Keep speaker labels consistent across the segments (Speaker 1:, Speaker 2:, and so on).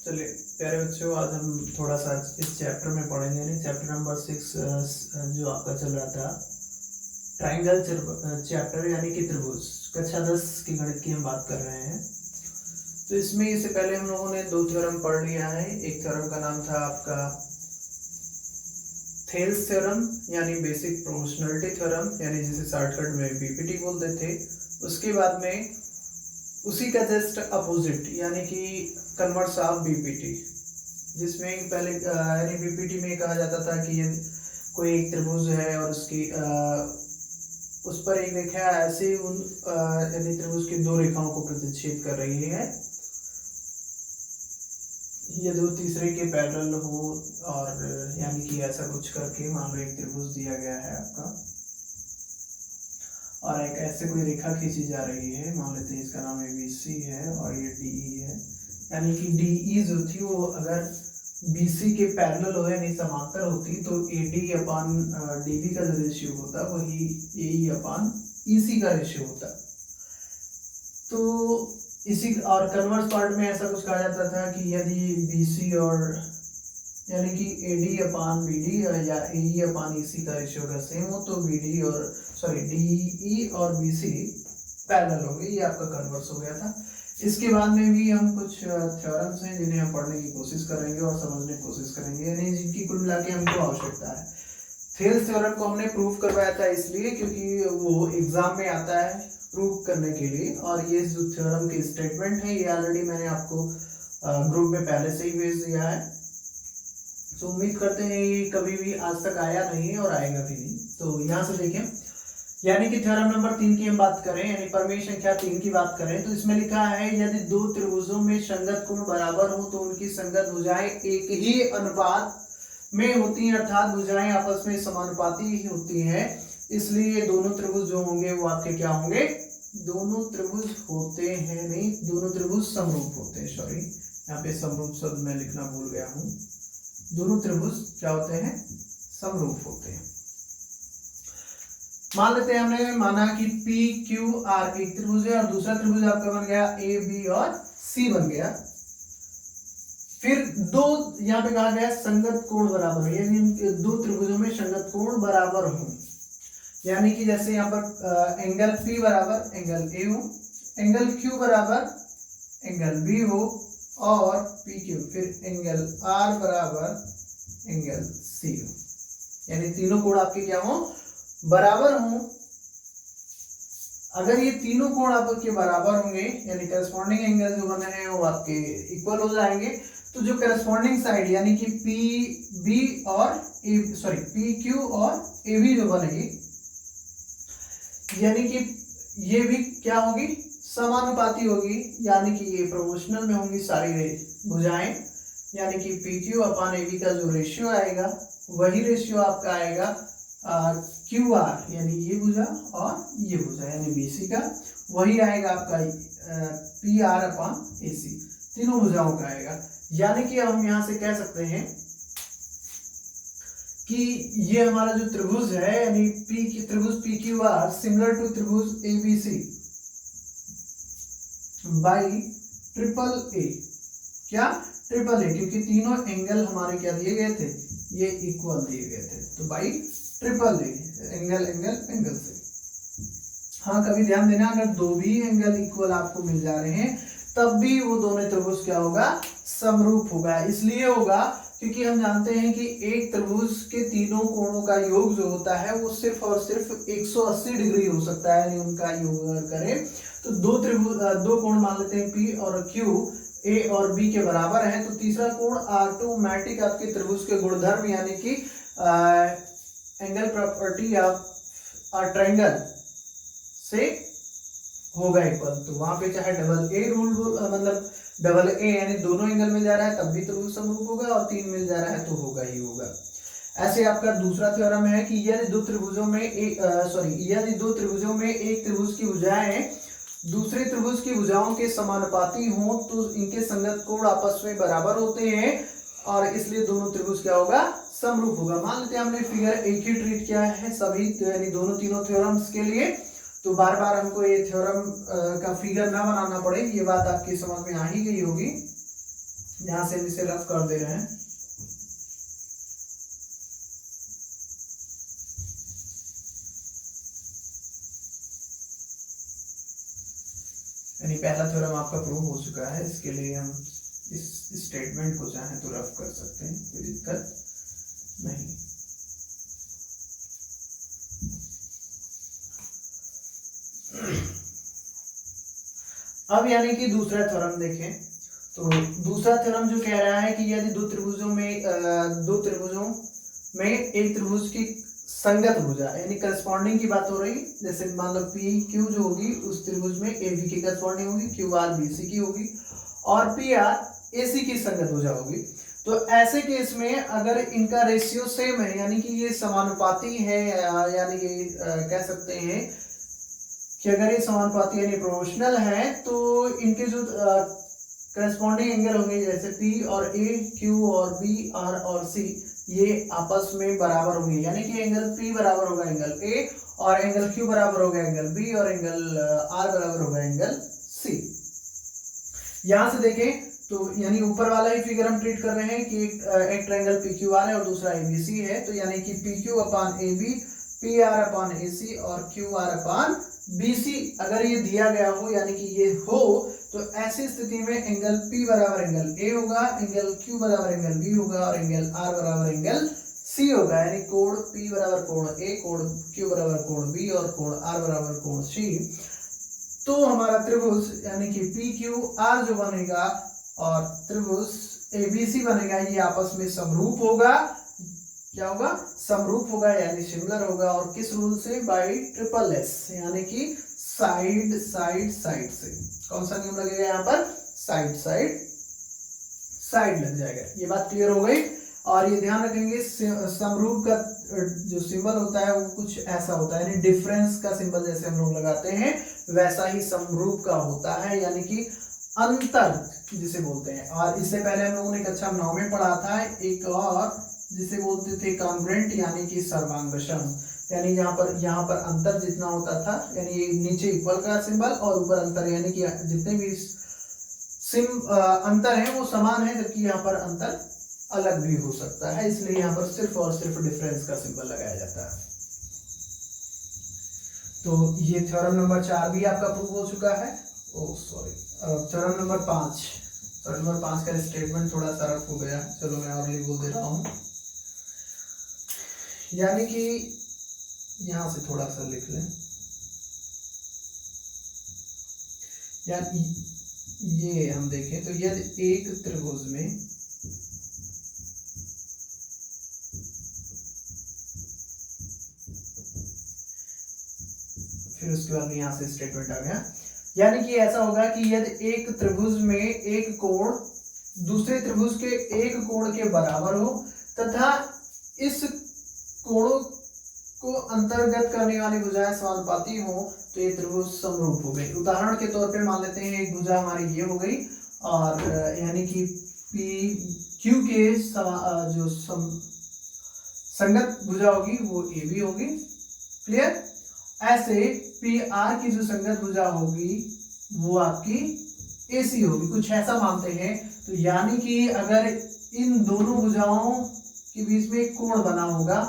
Speaker 1: चलिए प्यारे बच्चों, आज हम थोड़ा सा इस चैप्टर में पढ़ेंगे। यानी चैप्टर नंबर 6 जो आपका चल रहा था ट्राइंगल चैप्टर, यानी कि त्रिभुज। कक्षा 10 की गणित की हम बात कर रहे हैं। तो इसमें इससे पहले हम लोगों ने दो थ्योरम पढ़ लिया है। एक थ्योरम का नाम था आपका थेल्स थ्योरम, यानी बेसिक प्रोपोर्शनलिटी थ्योरम, यानी जिसे शॉर्टकट में बीपीटी बोलते थे। उसके बाद में उसी का जस्ट अपोजिट, यानी कि कन्वर्स ऑफ बीपीटी, जिसमें पहले यानी बीपीटी में कहा जाता था कि ये कोई एक त्रिभुज है और उसकी उस पर एक रेखा ऐसे उन यानी त्रिभुज की दो रेखाओं को प्रतिच्छेद कर रही है, ये दो तीसरे के पैरेलल हो, और यानी कि ऐसा कुछ करके मान लो एक त्रिभुज दिया गया है आपका, और एक ऐसे कोई रेखा खींची जा रही है। मान लेते हैं इसका नाम ABC है और ये DE है। यानी कि DE जो थी वो अगर BC के पैरेलल हो यानी समांतर होती तो AD अपान DB का जो रेशियो होता वही AE अपान EC का रेशियो होता। तो इसी और कन्वर्स पार्ट में ऐसा कुछ कहा जाता था कि यदि BC और यानी कि AD अपान BD या AE अपान EC का रेशियो अगर सेम हो तो BD और DE और BC पैरेलल होंगे। ये आपका कन्वर्स हो गया था। इसके बाद में भी हम कुछ थ्योरम्स हैं जिन्हें हम पढ़ने की कोशिश करेंगे और समझने की कोशिश करेंगे, यानी जिनकी कुल मिला के हमको आवश्यकता है। थेल्स थ्योरम को हमने प्रूव करवाया था इसलिए क्योंकि वो एग्जाम में आता है प्रूव करने के लिए, और ये जो थ्योरम की स्टेटमेंट है ये ऑलरेडी मैंने आपको ग्रुप में पहले से ही भेज दिया है। तो उम्मीद करते हैं ये कभी भी आज तक आया नहीं है और आएगा भी नहीं। तो यहाँ से देखें, यानी कि थ्योरम नंबर 3 की हम बात करें, यानी प्रमेय संख्या 3 की बात करें, तो इसमें लिखा है यदि दो त्रिभुजों में संगत कोण बराबर हो तो उनकी संगत भुजाएं एक ही अनुपात में होती हैं, अर्थात भुजाएं आपस में समानुपाती ही होती हैं। इसलिए दोनों त्रिभुज जो होंगे वो आपके क्या होंगे, दोनों त्रिभुज होते हैं, नहीं दोनों त्रिभुज समरूप होते हैं। सॉरी, यहाँ पे समरूप शब्द मैं लिखना भूल गया हूँ। दोनों त्रिभुज क्या होते हैं, समरूप होते हैं। मान लेते हैं हमने माना कि PQR एक त्रिभुज है और दूसरा त्रिभुज आपका बन गया AB और C बन गया। फिर दो यहाँ पे कहा गया संगत कोण बराबर है, यानी दो त्रिभुजों में संगत कोण बराबर हो, यानी कि जैसे यहाँ पर एंगल P बराबर एंगल A हो, एंगल Q बराबर एंगल B हो, और PQ फिर एंगल R बराबर एंगल C हो, यानी तीनों कोण आपके क्या हो, बराबर हों। अगर ये तीनों कोण आपके बराबर होंगे यानी करस्पॉन्डिंग एंगल जो बने हैं वो आपके इक्वल हो जाएंगे, तो जो करस्पॉन्डिंग साइड यानी कि PQ और AB जो बनेगी, यानी कि ये भी क्या होगी, समानुपाती होगी, यानी कि ये प्रोपोर्शनल में होंगी सारी भुजाएं, यानी कि PQ अपान AB का जो रेशियो आएगा वही रेशियो आपका आएगा QR, यानी ये भुजा और ये भुजा यानी BC का, वही आएगा आपका PR अपान AC, तीनों भुजाओं का आएगा। यानी कि हम यहां से कह सकते हैं कि ये हमारा जो त्रिभुज है यानी त्रिभुज PQR सिमिलर टू त्रिभुज ABC बाई ट्रिपल A। क्या, ट्रिपल A, क्योंकि तीनों एंगल हमारे क्या दिए गए थे, ये इक्वल दिए गए थे, तो by triple A, angle angle angle से। हाँ, कभी ध्यान देना, अगर दो भी एंगल इक्वल आपको मिल जा रहे हैं तब भी वो दोनों त्रिभुज क्या होगा, समरूप होगा। इसलिए होगा क्योंकि हम जानते हैं कि एक त्रिभुज के तीनों कोणों का योग जो होता है वो सिर्फ और सिर्फ 180 डिग्री हो सकता है, यानी उनका योग अगर करें तो दो कोण मान लेते हैं P और Q A और B के बराबर है, तो तीसरा कोण ऑटोमेटिक आपके त्रिभुज के गुणधर्म यानी कि एंगल प्रॉपर्टी ऑफ ट्रायंगल से होगा इक्वल। तो वहां पे चाहे डबल A रूल मतलब डबल A यानी दोनों एंगल मिल जा रहा है तब भी त्रिभुज समरूप होगा, और तीन मिल जा रहा है तो होगा ही होगा। ऐसे आपका दूसरा थ्योरम है कि यदि दो त्रिभुजों में एक त्रिभुज की भुजाएं दूसरे त्रिभुज की भुजाओं के समानुपाती हों तो इनके संगत कोण आपस में बराबर होते हैं, और इसलिए दोनों त्रिभुज क्या होगा, समरूप होगा। मान लेते हैं हमने फिगर एक ही ट्रीट किया है सभी यानी दोनों तीनों थ्योरम्स के लिए, तो बार बार हमको ये थ्योरम का फिगर ना बनाना पड़े, ये बात आपकी समझ में आ ही गई होगी। यहाँ से हम इसे रफ कर दे रहे हैं। यानी पहला थ्योरम आपका प्रूव हो चुका है, इसके लिए हम इस स्टेटमेंट को चाहें तो रफ कर सकते हैं, कोई दिक्कत नहीं। अब यानी कि दूसरा थ्योरम देखें, तो दूसरा थ्योरम जो कह रहा है कि यदि दो त्रिभुजों में एक त्रिभुज की संगत भुजा यानी करस्पॉन्डिंग की बात हो रही, जैसे मान लो पी क्यू जो होगी उस त्रिभुज में ए बी की करस्पॉन्डिंग होगी, क्यू आर बी सी की होगी और पी आर ए सी की संगत भुजा होगी। तो ऐसे केस में अगर इनका रेशियो सेम है यानी कि ये समानुपाती है, यानी कि कह सकते हैं कि अगर ये समानुपाती यानी प्रोपोर्शनल है, तो इनके जो करस्पॉन्डिंग एंगल होंगे जैसे पी और ए, क्यू और बी, आर और सी, ये आपस में बराबर होंगे। यानी कि एंगल पी बराबर होगा एंगल ए और एंगल क्यू बराबर होगा एंगल बी और एंगल आर बराबर होगा एंगल सी। यहां से देखें तो यानी ऊपर वाला ही फिगर हम ट्रीट कर रहे हैं कि एक ट्रायंगल पी क्यू आर है और दूसरा एबीसी है, तो यानी कि P Q upon A B, P R upon A C और Q R upon B C अगर ये दिया गया हो यानी कि ये हो, तो ऐसी स्थिति में एंगल P बराबर एंगल A होगा, एंगल Q बराबर एंगल B होगा और एंगल R बराबर एंगल C होगा। यानी कोण P बराबर कोण A, कोण Q बराबर कोण B और कोण R बराबर कोण C। तो हमारा त्रिभुज यानी कि PQR जो बनेगा और त्रिभुज ABC बनेगा, ये आपस में समरूप होगा। क्या होगा? समरूप होगा यानी सिमिलर होगा। और किस रूल से? बाय ट्रिपल एस, यानी कि साइड साइड साइड से। कौन सा नियम लगेगा यहाँ पर? साइड साइड साइड लग जाएगा। ये बात क्लियर हो गई। और ये ध्यान रखेंगे समरूप का जो सिंबल होता है वो कुछ ऐसा होता है, यानी डिफरेंस का सिंबल जैसे हम लोग लगाते हैं वैसा ही समरूप का होता है, यानी कि अंतर जिसे बोलते हैं। और इससे पहले हम लोगों ने कक्षा 9 में पढ़ा था एक और जिसे बोलते थे कॉन्ग्रुएंट, यानी कि सर्वांगसम। यानी यहाँ पर अंतर जितना होता था, यानी नीचे इक्वल का सिंबल और ऊपर अंतर, यानी कि जितने भी अंतर है वो समान है, जबकि यहाँ पर अंतर अलग भी हो सकता है, इसलिए यहाँ पर सिर्फ और सिर्फ डिफरेंस का सिंबल लगाया जाता है। तो ये थ्योरम नंबर 4 भी आपका प्रूव हो चुका है। थ्योरम नंबर 5, थ्योरम नंबर 5 का स्टेटमेंट थोड़ा सा रफ हो गया, चलो मैं और बोल दे रहा हूँ। यानी कि यहां से थोड़ा सा लिख लें, यानी ये हम देखें तो यदि एक त्रिभुज में फिर उसके बाद यहां से स्टेटमेंट आ गया, यानी कि ऐसा होगा कि यदि एक त्रिभुज में एक कोण दूसरे त्रिभुज के एक कोण के बराबर हो तथा इस कोणों को अंतर्गत करने वाली भुजाएं समानुपाती हो, तो ये त्रिभुज समरूप हो गई। उदाहरण के तौर पे मान लेते हैं एक भुजा हमारी ये हो गई और यानी कि पी क्यू के जो संगत भुजा होगी वो ए बी होगी। क्लियर? ऐसे पी आर की जो संगत भुजा होगी वो आपकी ए सी होगी, कुछ ऐसा मानते हैं। तो यानी कि अगर इन दोनों भुजाओं के बीच में एक कोण बना होगा,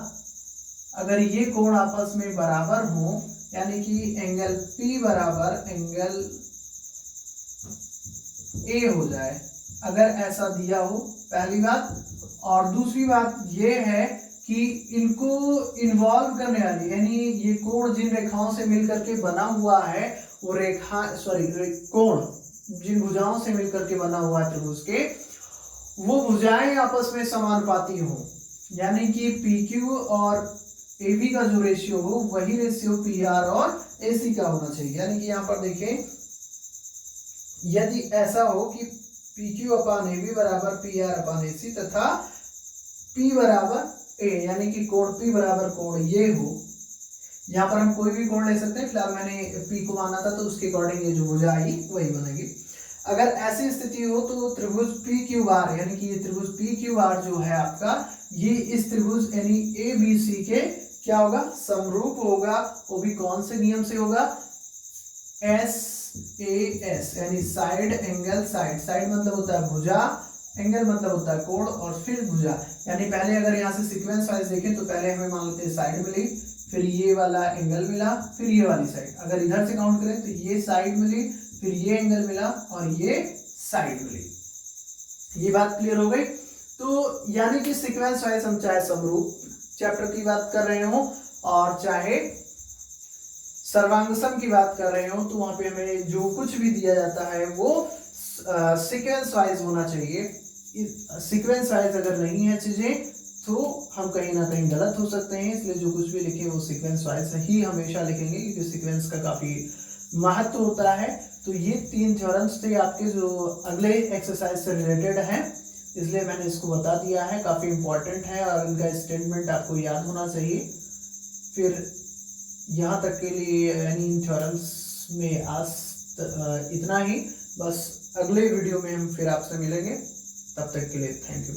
Speaker 1: अगर ये कोण आपस में बराबर हो, यानी कि एंगल P बराबर एंगल A हो जाए, अगर ऐसा दिया हो, पहली बात। और दूसरी बात ये है कि इनको इन्वॉल्व करने वाली, यानी ये कोण जिन रेखाओं से मिलकर के बना हुआ है वो कोण जिन भुजाओं से मिलकर के बना हुआ है त्रिभुज के, वो भुजाएं आपस में समानुपाती हो, यानी कि PQ और AB का जो रेशियो हो वही रेशियो PR और AC का होना चाहिए। यानी कि यहाँ पर देखें, यदि ऐसा हो कि PQ अपान AB बराबर PR अपान AC तथा P बराबर A, यानी कि कोण P बराबर कोण ये हो, यहाँ पर हम कोई भी कोण ले सकते हैं, फिलहाल मैंने P को माना था तो उसके अकॉर्डिंग ये जो भुजा आई वही बनेगी। अगर ऐसी स्थिति हो तो त्रिभुज PQR, यानी कि ये त्रिभुज PQR जो है आपका, ये इस त्रिभुज यानी ABC के क्या होगा? समरूप होगा। वो भी कौन से नियम से होगा? SAS, यानी साइड एंगल साइड। साइड मतलब होता है भुजा एंगल मतलब होता है कोण, और फिर भुजा। यानी पहले अगर यहाँ से सीक्वेंस वाइज देखें तो पहले हमें मान लेते हैं साइड मिली, फिर ये वाला एंगल मिला, फिर ये वाली साइड। अगर इधर से काउंट करें तो ये साइड मिली, फिर ये एंगल मिला और ये साइड मिली। ये बात क्लियर हो गई। तो यानी कि सीक्वेंस वाइज हम चाहे समरूप चैप्टर की बात कर रहे हो और चाहे सर्वांगसम की बात कर रहे हो, तो वहां पे हमें जो कुछ भी दिया जाता है वो सीक्वेंस वाइज होना चाहिए। सीक्वेंस वाइज अगर नहीं है चीजें तो हम कहीं ना कहीं गलत हो सकते हैं, इसलिए जो कुछ भी लिखे वो सीक्वेंस वाइज ही हमेशा लिखेंगे, क्योंकि सीक्वेंस का काफी महत्व होता है। तो ये 3 थ्योरम्स थे आपके जो अगले एक्सरसाइज से रिलेटेड हैं, इसलिए मैंने इसको बता दिया है। काफी इंपॉर्टेंट है और इनका स्टेटमेंट आपको याद होना चाहिए। फिर यहाँ तक के लिए यानी इन थ्योरम्स में आज इतना ही। बस अगले वीडियो में हम फिर आपसे मिलेंगे, तब तक के लिए थैंक यू।